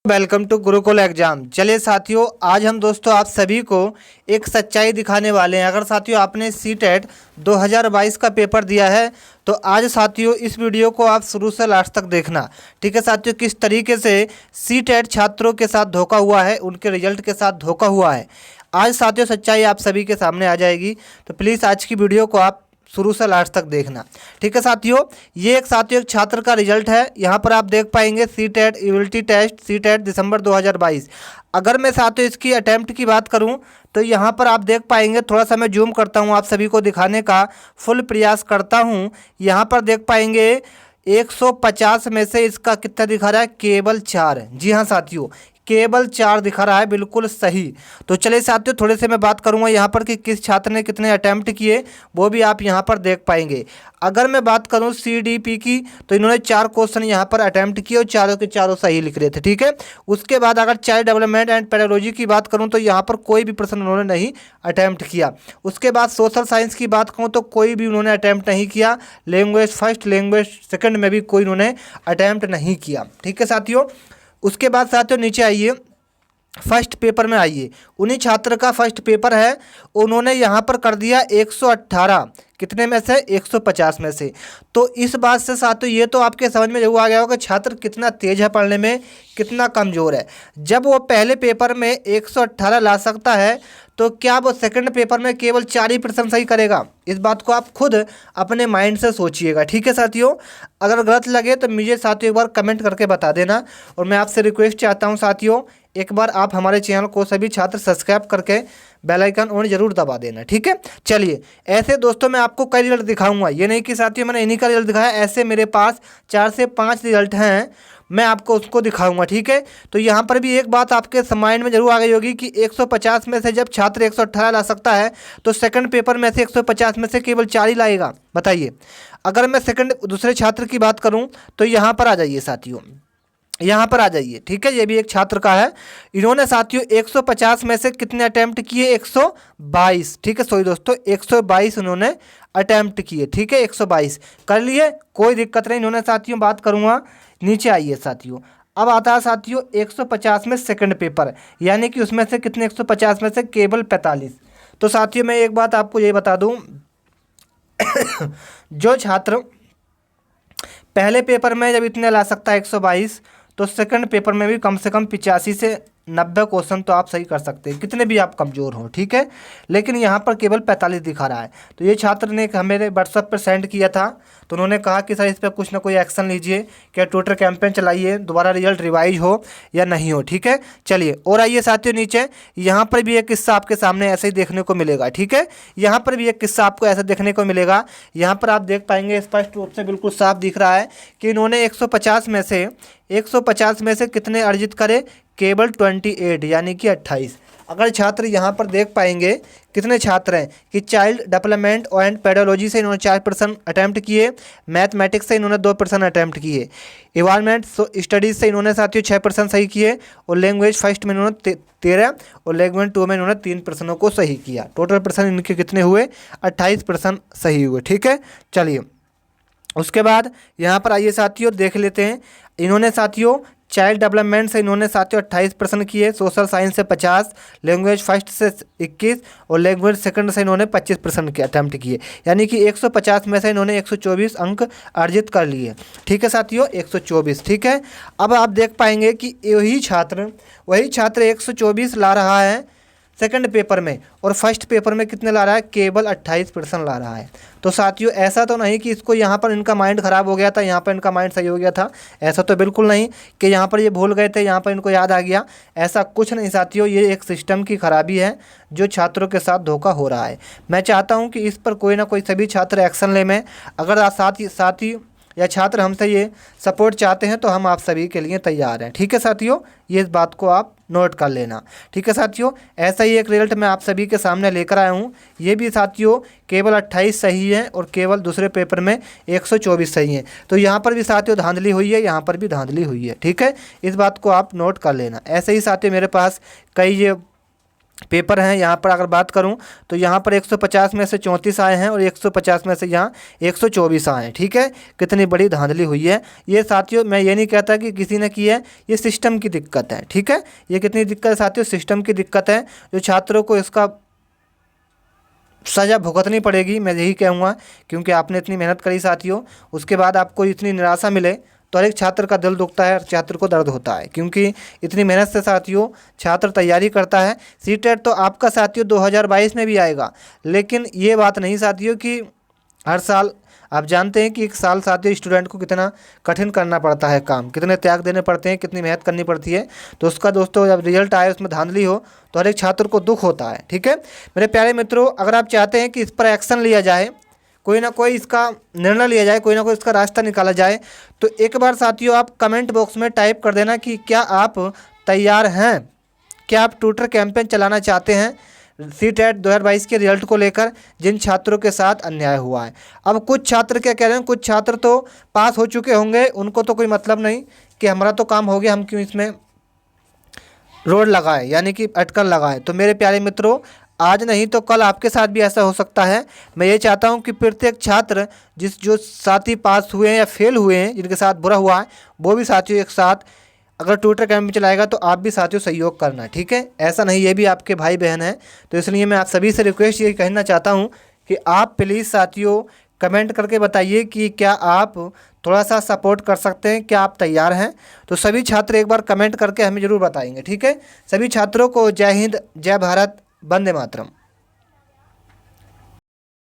Welcome to Gurukul exam. चलिए साथियों, आज हम दोस्तों आप सभी को एक सच्चाई दिखाने वाले हैं। अगर साथियों आपने सीटेट 2022 का पेपर दिया है तो आज साथियों इस वीडियो को आप शुरू से लास्ट तक देखना। ठीक है साथियों, किस तरीके से सीटेट छात्रों के साथ धोखा हुआ है, उनके रिजल्ट के साथ धोखा हुआ है, आज साथियों सच्चाई आप सभी के सामने आ जाएगी। तो प्लीज़ आज की वीडियो को आप शुरू से लास्ट तक देखना। ठीक है साथियों, ये एक छात्र का रिजल्ट है। यहाँ पर आप देख पाएंगे सीटेट एबिलिटी टेस्ट सीटेट दिसंबर 2022। अगर मैं साथियों इसकी अटैम्प्ट की बात करूँ तो यहाँ पर आप देख पाएंगे, थोड़ा सा मैं जूम करता हूँ, आप सभी को दिखाने का फुल प्रयास करता हूँ। यहाँ पर देख पाएंगे 150 में से इसका कितना दिखा रहा है, केवल 4। जी हाँ साथियों, केवल 4 दिखा रहा है, बिल्कुल सही। तो चलिए साथियों थोड़े से मैं बात करूंगा यहाँ पर कि किस छात्र ने कितने अटैम्प्ट किए, वो भी आप यहाँ पर देख पाएंगे। अगर मैं बात करूँ सीडीपी की तो इन्होंने 4 क्वेश्चन यहाँ पर अटैम्प्ट किए और चारों के चारों सही लिख रहे थे। ठीक है, उसके बाद अगर चाइल्ड डेवलपमेंट एंड पेडागोजी की बात करूँ तो यहाँ पर कोई भी प्रश्न उन्होंने नहीं अटैम्प्ट किया। उसके बाद सोशल साइंस की बात करूँ तो कोई भी उन्होंने अटैम्प्ट नहीं किया। लैंग्वेज फर्स्ट, लैंग्वेज सेकंड में भी कोई उन्होंने अटैम्प्ट नहीं किया। ठीक है साथियों, उसके बाद साथियों नीचे आइए, फर्स्ट पेपर में आइए। उन्हीं छात्र का फर्स्ट पेपर है, उन्होंने यहाँ पर कर दिया 118, कितने में से, 150 में से। तो इस बात से साथियों ये तो आपके समझ में जरूर आ गया होगा कि छात्र कितना तेज है पढ़ने में, कितना कमज़ोर है। जब वो पहले पेपर में 118 ला सकता है तो क्या वो सेकंड पेपर में केवल 4 ही प्रश्न सही करेगा? इस बात को आप खुद अपने माइंड से सोचिएगा। ठीक है साथियों, अगर गलत लगे तो मुझे साथियों एक बार कमेंट करके बता देना। और मैं आपसे रिक्वेस्ट चाहता हूं साथियों, एक बार आप हमारे चैनल को सभी छात्र सब्सक्राइब करके बेल आइकन ऑन जरूर दबा देना। ठीक है, चलिए ऐसे दोस्तों मैं आपको कई रिजल्ट दिखाऊंगा, ये नहीं कि साथियों मैंने इन्हीं का रिजल्ट दिखाया, ऐसे मेरे पास 4 से 5 रिजल्ट हैं, मैं आपको उसको दिखाऊंगा। ठीक है, तो यहाँ पर भी एक बात आपके माइंड में जरूर आ गई होगी कि 150 में से जब छात्र 118 ला सकता है तो सेकंड पेपर में से 150 में से केवल 4 ही लाएगा, बताइए। अगर मैं सेकंड दूसरे छात्र की बात करूँ तो यहाँ पर आ जाइए साथियों, यहाँ पर आ जाइए। ठीक है, ये भी एक छात्र का है, इन्होंने साथियों 150 में से कितने अटैम्प्ट किए, 122। ठीक है सॉरी दोस्तों, 122 उन्होंने अटैम्प्ट किए। ठीक है, 122 कर लिए, कोई दिक्कत नहीं। इन्होंने साथियों बात करूँगा, नीचे आइए साथियों। अब आता है साथियों 150 में सेकंड पेपर, यानी कि उसमें से कितने, 150 में से केवल 45। तो साथियों मैं एक बात आपको ये बता दूँ जो छात्र पहले पेपर में जब इतने ला सकता है 122, तो सेकंड पेपर में भी कम से कम 85 से 90 क्वेश्चन तो आप सही कर सकते हैं, कितने भी आप कमज़ोर हो। ठीक है, लेकिन यहाँ पर केवल 45 दिखा रहा है। तो ये छात्र ने हमें व्हाट्सएप पर सेंड किया था, तो उन्होंने कहा कि सर इस पर कुछ ना कोई एक्शन लीजिए, क्या ट्विटर कैंपेन चलाइए, दोबारा रिजल्ट रिवाइज हो या नहीं हो। ठीक है, चलिए और आइए साथियों नीचे, यहाँ पर भी एक किस्सा आपके सामने ऐसे ही देखने को मिलेगा। ठीक है, यहाँ पर भी एक किस्सा आपको ऐसा देखने को मिलेगा। यहाँ पर आप देख पाएंगे स्पष्ट रूप से बिल्कुल साफ दिख रहा है कि इन्होंने 150 में से कितने अर्जित करे, केवल 28, यानी कि 28। अगर छात्र यहाँ पर देख पाएंगे कितने छात्र हैं कि चाइल्ड डेवलपमेंट एंड पेडागोजी से इन्होंने 4% अटैम्प्ट किए, मैथमेटिक्स से इन्होंने 2% अटैम्प्ट किए, इन्वायरमेंट स्टडीज़ से इन्होंने साथियों 6% सही किए, और लैंग्वेज फर्स्ट में इन्होंने 13 और लैंग्वेज 2 में इन्होंने 3 प्रश्नों को सही किया। टोटल प्रश्न इनके कितने हुए, 28 प्रश्न सही हुए। ठीक है, चलिए उसके बाद यहाँ पर आइए साथियों देख लेते हैं। इन्होंने साथियों चाइल्ड डेवलपमेंट से इन्होंने साथियों 28 प्रश्न किए, सोशल साइंस से 50, लैंग्वेज फर्स्ट से 21 और लैंग्वेज सेकंड से इन्होंने 25 प्रश्न के अटैम्प्ट किए, यानी कि 150 में से इन्होंने 124 अंक अर्जित कर लिए। ठीक है साथियों, 124। ठीक है, अब आप देख पाएंगे कि वही छात्र 124 ला रहा है सेकंड पेपर में, और फर्स्ट पेपर में कितने ला रहा है, केवल 28 प्रश्न ला रहा है। तो साथियों ऐसा तो नहीं कि इसको यहाँ पर इनका माइंड ख़राब हो गया था, यहाँ पर इनका माइंड सही हो गया था, ऐसा तो बिल्कुल नहीं कि यहाँ पर ये भूल गए थे, यहाँ पर इनको याद आ गया, ऐसा कुछ नहीं साथियों। ये एक सिस्टम की खराबी है जो छात्रों के साथ धोखा हो रहा है। मैं चाहता हूँ कि इस पर कोई ना कोई सभी छात्र एक्शन ले। में अगर आप साथी या छात्र हमसे ये सपोर्ट चाहते हैं तो हम आप सभी के लिए तैयार हैं। ठीक है साथियों, ये इस बात को आप नोट कर लेना। ठीक है साथियों, ऐसा ही एक रिजल्ट मैं आप सभी के सामने लेकर आया हूँ। ये भी साथियों केवल 28 सही है और केवल दूसरे पेपर में 124 सही है। तो यहाँ पर भी साथियों धांधली हुई है, यहाँ पर भी धांधली हुई है। ठीक है, इस बात को आप नोट कर लेना। ऐसे ही साथियों मेरे पास कई ये पेपर हैं। यहाँ पर अगर बात करूँ तो यहाँ पर 150 में से 34 आए हैं और 150 में से यहाँ 124 आए हैं। ठीक है, कितनी बड़ी धांधली हुई है ये साथियों। मैं ये नहीं कहता कि किसी ने की है, ये सिस्टम की दिक्कत है। ठीक है, ये कितनी दिक्कत है साथियों, सिस्टम की दिक्कत है, जो छात्रों को इसका सज़ा भुगतनी पड़ेगी, मैं यही कहूँगा। क्योंकि आपने इतनी मेहनत करी साथियों, उसके बाद आपको इतनी निराशा मिले तो हर एक छात्र का दिल दुखता है, हर छात्र को दर्द होता है। क्योंकि इतनी मेहनत से साथियों छात्र तैयारी करता है। सीटेट तो आपका साथियों 2022 में भी आएगा, लेकिन ये बात नहीं साथियों कि हर साल आप जानते हैं कि एक साल साथियों स्टूडेंट को कितना कठिन करना पड़ता है काम, कितने त्याग देने पड़ते हैं, कितनी मेहनत करनी पड़ती है। तो उसका दोस्तों जब रिजल्ट आए उसमें धांधली हो तो हर एक छात्र को दुख होता है। ठीक है मेरे प्यारे मित्रों, अगर आप चाहते हैं कि इस पर एक्शन लिया जाए, कोई ना कोई इसका निर्णय लिया जाए, कोई ना कोई इसका रास्ता निकाला जाए, तो एक बार साथियों आप कमेंट बॉक्स में टाइप कर देना कि क्या आप तैयार हैं, क्या आप ट्विटर कैंपेन चलाना चाहते हैं सीटेट 2022 के रिजल्ट को लेकर, जिन छात्रों के साथ अन्याय हुआ है। अब कुछ छात्र क्या कह रहे हैं, कुछ छात्र तो पास हो चुके होंगे, उनको तो कोई मतलब नहीं कि हमारा तो काम हो गया, हम क्यों इसमें रोड लगाए यानी कि अटकल लगाए। तो मेरे प्यारे मित्रों, आज नहीं तो कल आपके साथ भी ऐसा हो सकता है। मैं ये चाहता हूँ कि प्रत्येक छात्र जो साथी पास हुए हैं या फेल हुए हैं, जिनके साथ बुरा हुआ है, वो भी साथियों एक साथ अगर ट्विटर कैंपेन चलाएगा तो आप भी साथियों सहयोग करना। ठीक है, ऐसा नहीं, ये भी आपके भाई बहन हैं। तो इसलिए मैं आप सभी से रिक्वेस्ट ये कहना चाहता हूँ कि आप प्लीज़ साथियों कमेंट करके बताइए कि क्या आप थोड़ा सा सपोर्ट कर सकते हैं, क्या आप तैयार हैं। तो सभी छात्र एक बार कमेंट करके हमें ज़रूर बताएंगे। ठीक है, सभी छात्रों को जय हिंद, जय भारत, वंदे मातरम।